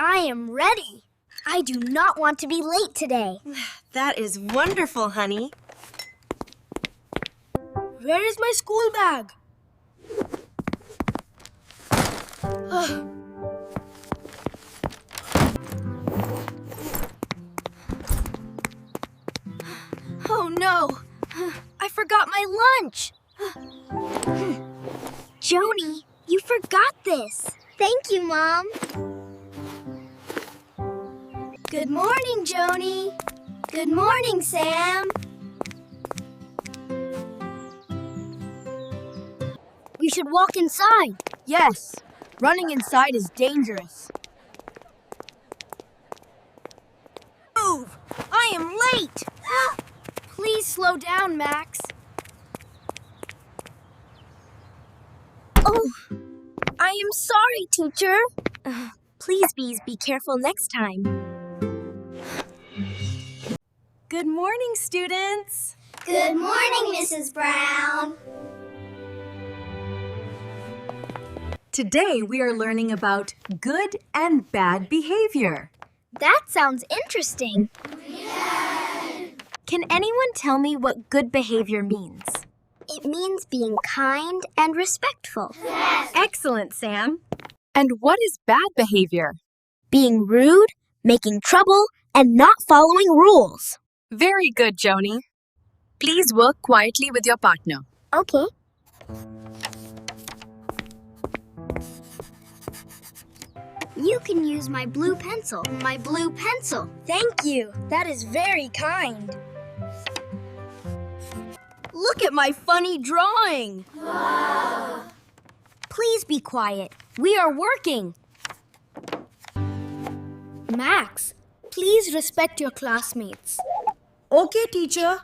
I am ready. I do not want to be late today. That is wonderful, honey. Where is my school bag? Oh no! I forgot my lunch! Jony, you forgot this. Thank you, Mom. Good morning, Jony. Good morning, Sam. We should walk inside. Yes, running inside is dangerous. Move! I am late! Please slow down, Max. Oh, I am sorry, teacher. Please, bees, be careful next time. Good morning, students. Good morning, Mrs. Brown. Today we are learning about good and bad behavior. That sounds interesting. Can anyone tell me what good behavior means? It means being kind and respectful. Excellent, Sam. And what is bad behavior? Being rude, making trouble, and not following rules. Very good, Jony. Please work quietly with your partner. Okay. You can use my blue pencil. My blue pencil. Thank you. That is very kind. Look at my funny drawing. Wow. Please be quiet. We are working. Max, please respect your classmates. Okay, teacher.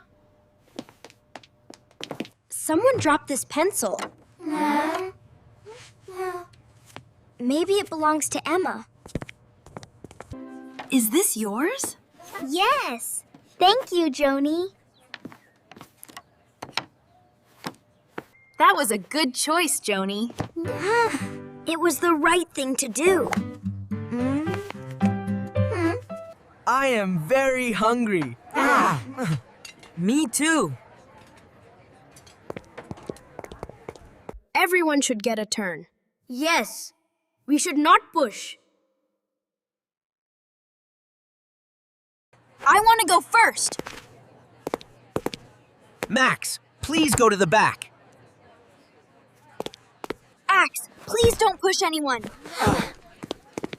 Someone dropped this pencil. Maybe it belongs to Emma. Is this yours? Yes. Thank you, Jony. That was a good choice, Jony. It was the right thing to do. I am very hungry. Me too. Everyone should get a turn. Yes, we should not push. I want to go first. Max, please go to the back. Axe, please don't push anyone.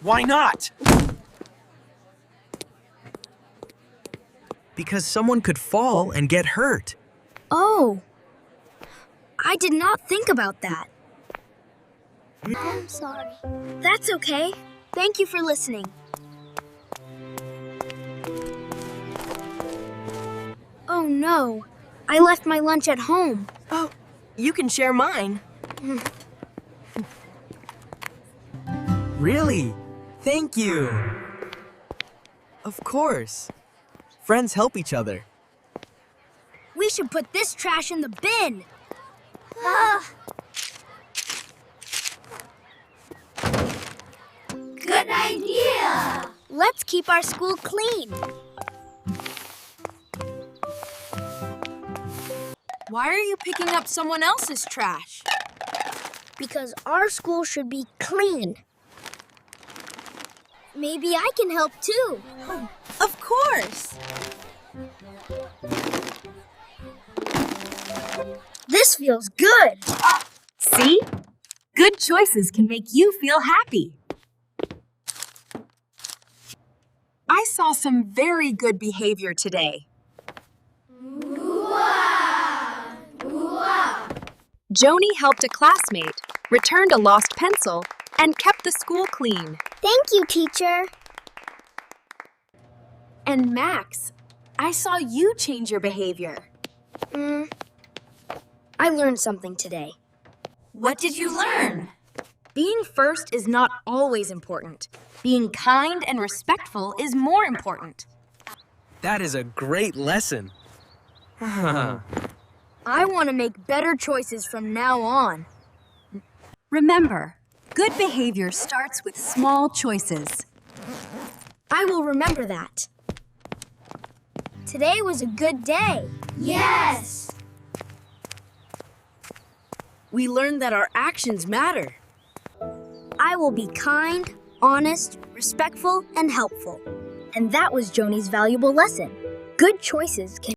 Why not? Because someone could fall and get hurt. Oh, I did not think about that. I'm sorry. That's okay. Thank you for listening. Oh no, I left my lunch at home. Oh, you can share mine. Really? Thank you. Of course. Friends help each other. We should put this trash in the bin. Good idea. Let's keep our school clean. Why are you picking up someone else's trash? Because our school should be clean. Maybe I can help too. Of course. This feels good. See? Good choices can make you feel happy. I saw some very good behavior today. Jony helped a classmate, returned a lost pencil, and kept the school clean. Thank you, teacher. And Max, I saw you change your behavior. I learned something today. What did you learn? Being first is not always important. Being kind and respectful is more important. That is a great lesson. I want to make better choices from now on. Remember, good behavior starts with small choices. I will remember that. Today was a good day. Yes! We learned that our actions matter. I will be kind, honest, respectful, and helpful. And that was Jony's valuable lesson. Good choices can